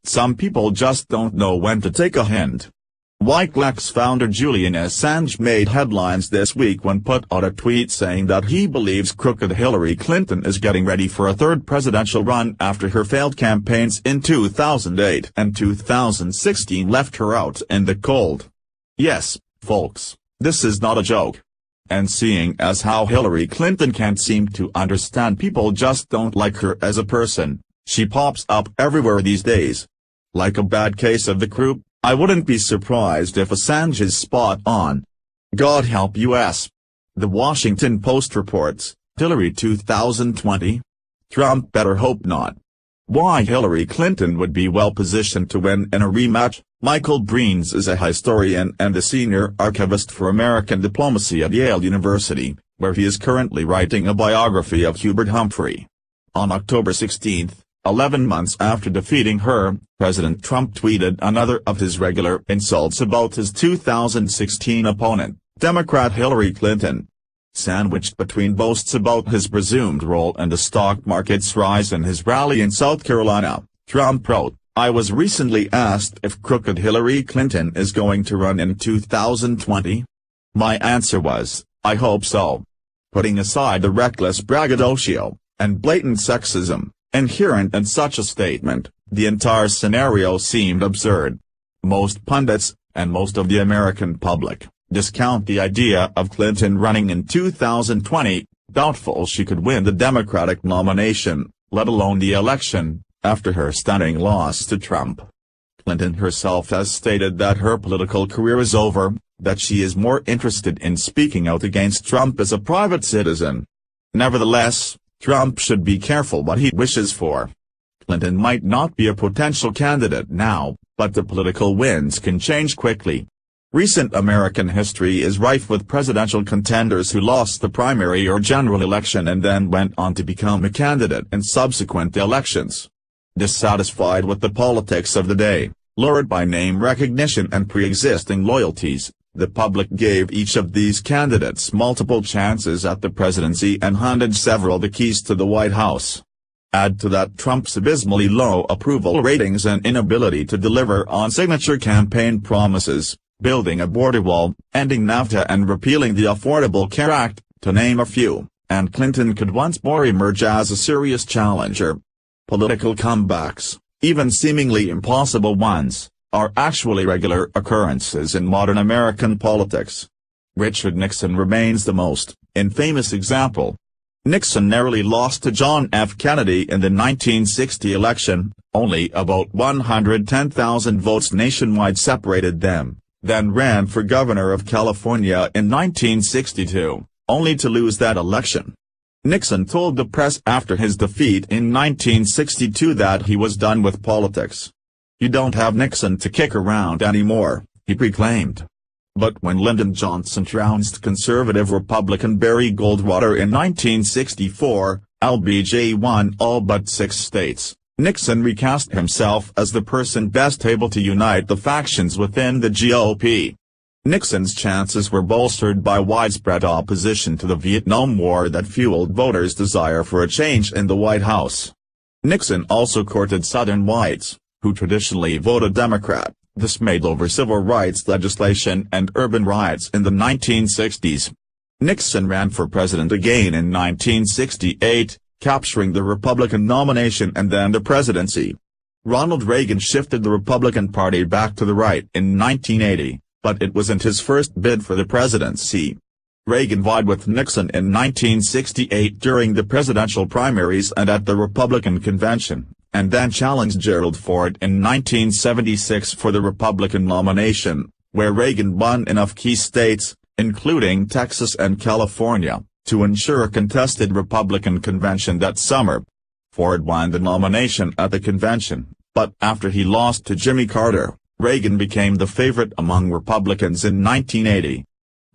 Some people just don't know when to take a hint. Wikileaks founder Julian Assange made headlines this week when put out a tweet saying that he believes crooked Hillary Clinton is getting ready for a third presidential run after her failed campaigns in 2008 and 2016 left her out in the cold. Yes, folks, this is not a joke. And seeing as how Hillary Clinton can't seem to understand people just don't like her as a person, she pops up everywhere these days. Like a bad case of the croup, I wouldn't be surprised if Assange is spot on. God help US. The Washington Post reports, Hillary 2020? Trump better hope not. Why Hillary Clinton would be well positioned to win in a rematch? Michael Breen's is a historian and a senior archivist for American diplomacy at Yale University, where he is currently writing a biography of Hubert Humphrey. On October 16, 11 months after defeating her, President Trump tweeted another of his regular insults about his 2016 opponent, Democrat Hillary Clinton. Sandwiched between boasts about his presumed role in the stock market's rise and his rally in South Carolina, Trump wrote, "I was recently asked if crooked Hillary Clinton is going to run in 2020. My answer was, I hope so." Putting aside the reckless braggadocio and blatant sexism inherent in such a statement, the entire scenario seemed absurd. Most pundits, and most of the American public, discount the idea of Clinton running in 2020, doubtful she could win the Democratic nomination, let alone the election, after her stunning loss to Trump. Clinton herself has stated that her political career is over, that she is more interested in speaking out against Trump as a private citizen. Nevertheless, Trump should be careful what he wishes for. Clinton might not be a potential candidate now, but the political winds can change quickly. Recent American history is rife with presidential contenders who lost the primary or general election and then went on to become a candidate in subsequent elections. Dissatisfied with the politics of the day, lured by name recognition and pre-existing loyalties, the public gave each of these candidates multiple chances at the presidency and handed several the keys to the White House. Add to that Trump's abysmally low approval ratings and inability to deliver on signature campaign promises, building a border wall, ending NAFTA and repealing the Affordable Care Act, to name a few, and Clinton could once more emerge as a serious challenger. Political comebacks, even seemingly impossible ones, are actually regular occurrences in modern American politics. Richard Nixon remains the most infamous example. Nixon narrowly lost to John F. Kennedy in the 1960 election, only about 110,000 votes nationwide separated them, then ran for governor of California in 1962, only to lose that election. Nixon told the press after his defeat in 1962 that he was done with politics. "You don't have Nixon to kick around anymore," he proclaimed. But when Lyndon Johnson trounced conservative Republican Barry Goldwater in 1964, LBJ won all but 6 states, Nixon recast himself as the person best able to unite the factions within the GOP. Nixon's chances were bolstered by widespread opposition to the Vietnam War that fueled voters' desire for a change in the White House. Nixon also courted Southern whites, who traditionally voted Democrat, dismayed over civil rights legislation and urban riots in the 1960s. Nixon ran for president again in 1968, capturing the Republican nomination and then the presidency. Ronald Reagan shifted the Republican Party back to the right in 1980, but it wasn't his first bid for the presidency. Reagan vied with Nixon in 1968 during the presidential primaries and at the Republican convention, and then challenged Gerald Ford in 1976 for the Republican nomination, where Reagan won enough key states, including Texas and California, to ensure a contested Republican convention that summer. Ford won the nomination at the convention, but after he lost to Jimmy Carter, Reagan became the favorite among Republicans in 1980.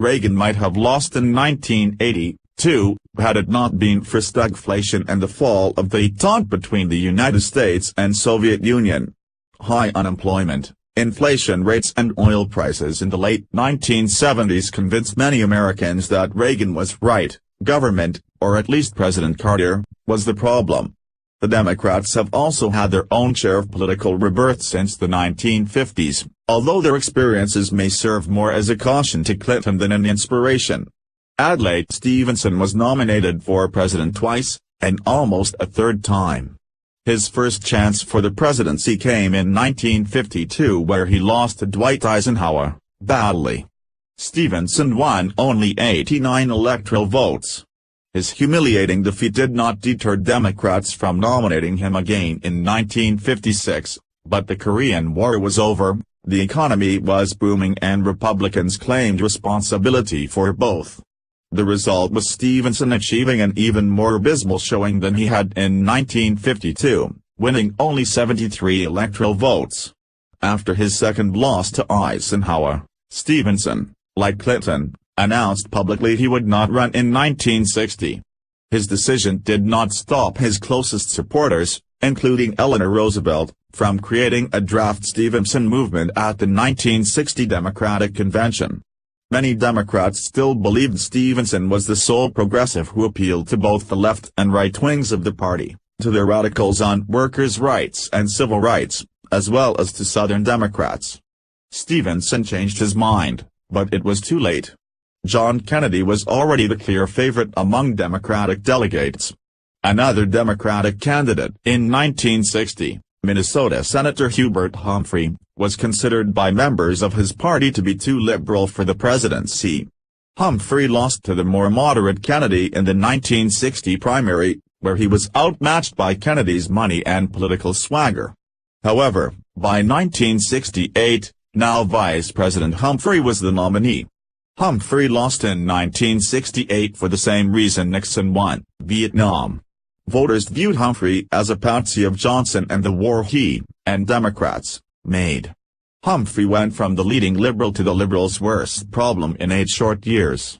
Reagan might have lost in 1982, had it not been for stagflation and the fall of the détente between the United States and Soviet Union. High unemployment, inflation rates and oil prices in the late 1970s convinced many Americans that Reagan was right, government, or at least President Carter, was the problem. The Democrats have also had their own share of political rebirth since the 1950s, although their experiences may serve more as a caution to Clinton than an inspiration. Adlai Stevenson was nominated for president twice, and almost a third time. His first chance for the presidency came in 1952 where he lost to Dwight Eisenhower, badly. Stevenson won only 89 electoral votes. His humiliating defeat did not deter Democrats from nominating him again in 1956, but the Korean War was over, the economy was booming and Republicans claimed responsibility for both. The result was Stevenson achieving an even more abysmal showing than he had in 1952, winning only 73 electoral votes. After his second loss to Eisenhower, Stevenson, like Clinton, announced publicly he would not run in 1960. His decision did not stop his closest supporters, including Eleanor Roosevelt, from creating a draft Stevenson movement at the 1960 Democratic Convention. Many Democrats still believed Stevenson was the sole progressive who appealed to both the left and right wings of the party, to the radicals on workers' rights and civil rights, as well as to Southern Democrats. Stevenson changed his mind, but it was too late. John Kennedy was already the clear favorite among Democratic delegates. Another Democratic candidate in 1960, Minnesota Senator Hubert Humphrey, was considered by members of his party to be too liberal for the presidency. Humphrey lost to the more moderate Kennedy in the 1960 primary, where he was outmatched by Kennedy's money and political swagger. However, by 1968, now Vice President Humphrey was the nominee. Humphrey lost in 1968 for the same reason Nixon won, Vietnam. Voters viewed Humphrey as a patsy of Johnson and the war he, and Democrats, made. Humphrey went from the leading liberal to the liberals' worst problem in 8 short years.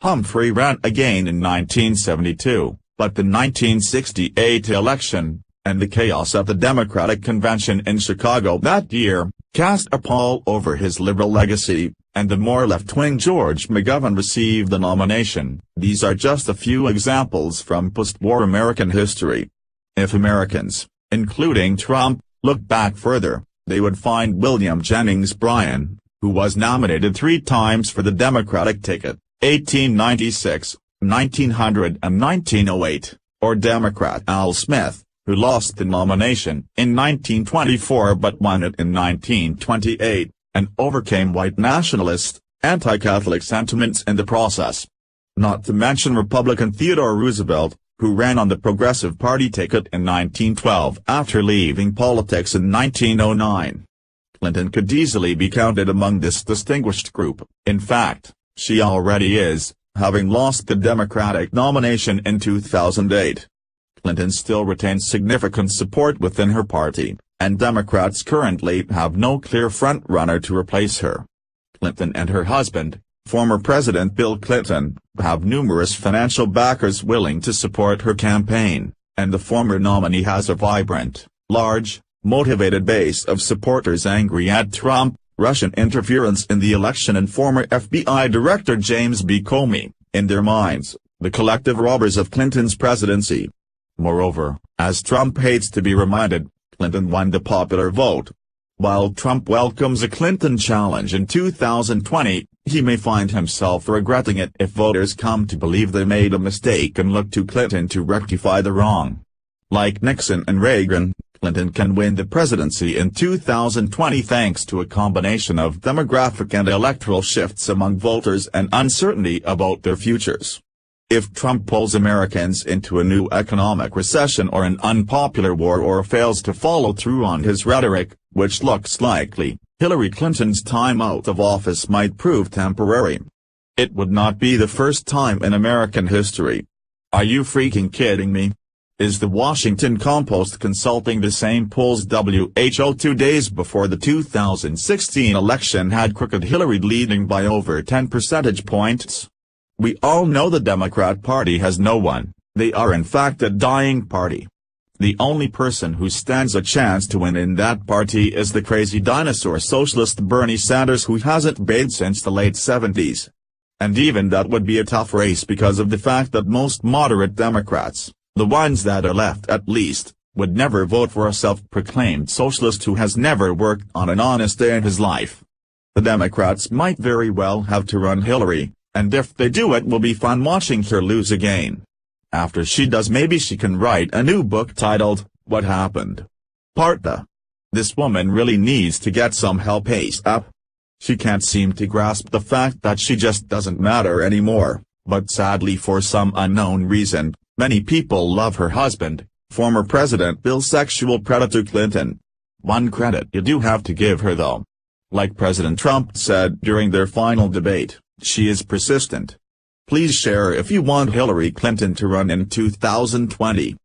Humphrey ran again in 1972, but the 1968 election, and the chaos at the Democratic Convention in Chicago that year, cast a pall over his liberal legacy, and the more left-wing George McGovern received the nomination. These are just a few examples from post-war American history. If Americans, including Trump, look back further, they would find William Jennings Bryan, who was nominated 3 times for the Democratic ticket, 1896, 1900 and 1908, or Democrat Al Smith, who lost the nomination in 1924 but won it in 1928, and overcame white nationalist, anti-Catholic sentiments in the process. Not to mention Republican Theodore Roosevelt, who ran on the Progressive Party ticket in 1912 after leaving politics in 1909. Clinton could easily be counted among this distinguished group. In fact, she already is, having lost the Democratic nomination in 2008. Clinton still retains significant support within her party, and Democrats currently have no clear front-runner to replace her. Clinton and her husband, former President Bill Clinton, have numerous financial backers willing to support her campaign, and the former nominee has a vibrant, large, motivated base of supporters angry at Trump, Russian interference in the election and former FBI Director James B. Comey, in their minds, the collective robbers of Clinton's presidency. Moreover, as Trump hates to be reminded, Clinton won the popular vote. While Trump welcomes a Clinton challenge in 2020, he may find himself regretting it if voters come to believe they made a mistake and look to Clinton to rectify the wrong. Like Nixon and Reagan, Clinton can win the presidency in 2020 thanks to a combination of demographic and electoral shifts among voters and uncertainty about their futures. If Trump pulls Americans into a new economic recession or an unpopular war or fails to follow through on his rhetoric, which looks likely, Hillary Clinton's time out of office might prove temporary. It would not be the first time in American history. Are you freaking kidding me? Is the Washington Compost consulting the same polls WHO 2 days before the 2016 election had crooked Hillary leading by over 10 percentage points? We all know the Democrat Party has no one, they are in fact a dying party. The only person who stands a chance to win in that party is the crazy dinosaur socialist Bernie Sanders who hasn't bathed since the late 70s. And even that would be a tough race because of the fact that most moderate Democrats, the ones that are left at least, would never vote for a self-proclaimed socialist who has never worked on an honest day in his life. The Democrats might very well have to run Hillary, and if they do it will be fun watching her lose again. After she does, maybe she can write a new book titled, What Happened? Part 2. This woman really needs to get some help ASAP. She can't seem to grasp the fact that she just doesn't matter anymore, but sadly for some unknown reason, many people love her husband, former President Bill sexual predator Clinton. One credit you do have to give her though. Like President Trump said during their final debate, she is persistent. Please share if you want Hillary Clinton to run in 2020.